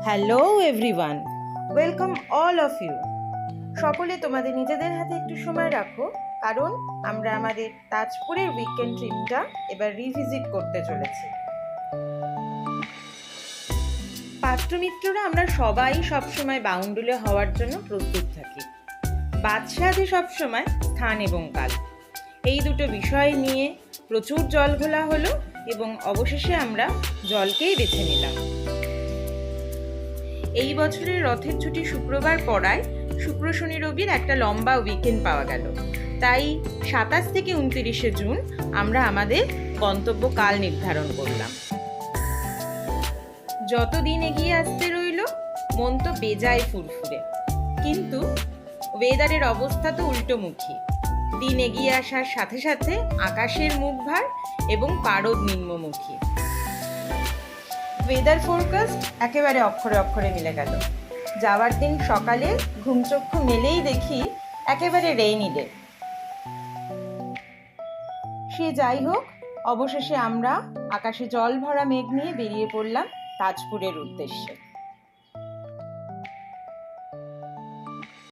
Hello everyone, welcome all of you. সকলে তোমাদের নিজেদের হাতে একটু সময় রাখো, কারণ আমরা আমাদের তাজপুরের উইকেন্ড ট্রিপটা এবার রিভিজিট করতে চলেছি। পাত্রমিত্ররা আমরা সবাই সবসময় বাউন্ডুলে হওয়ার জন্য প্রস্তুত থাকি। বাদশাহে সবসময় স্থান এবং কাল, এই দুটো বিষয় নিয়ে প্রচুর জল ঘোলা হলো এবং অবশেষে আমরা জলকেই বেছে নিলাম। এই বছরের রথের ছুটি শুক্রবার পড়ায় শুক্র শনি রবির একটা লম্বা উইকেন্ড পাওয়া গেল। তাই 27 থেকে 29শে জুন আমরা আমাদের গন্তব্য কাল নির্ধারণ করলাম। যত দিন এগিয়ে আসতে রইল, মন তো বেজায় ফুরফুরে, কিন্তু ওয়েদারের অবস্থা তো উল্টোমুখী। দিন এগিয়ে আসার সাথে সাথে আকাশের মুখ ভার এবং পারদ নিম্নমুখী। ওয়েদার ফোরকাস্ট একেবারে অক্ষরে অক্ষরে মিলে গেল। যাওয়ার দিন সকালে ঘুমচক্ষু মেলেই দেখি একেবারে রেইনি ডে। সে যাই হোক, অবশেষে আমরা আকাশে জল ভরা মেঘ নিয়ে বেরিয়ে পড়লাম তাজপুরের উদ্দেশ্যে।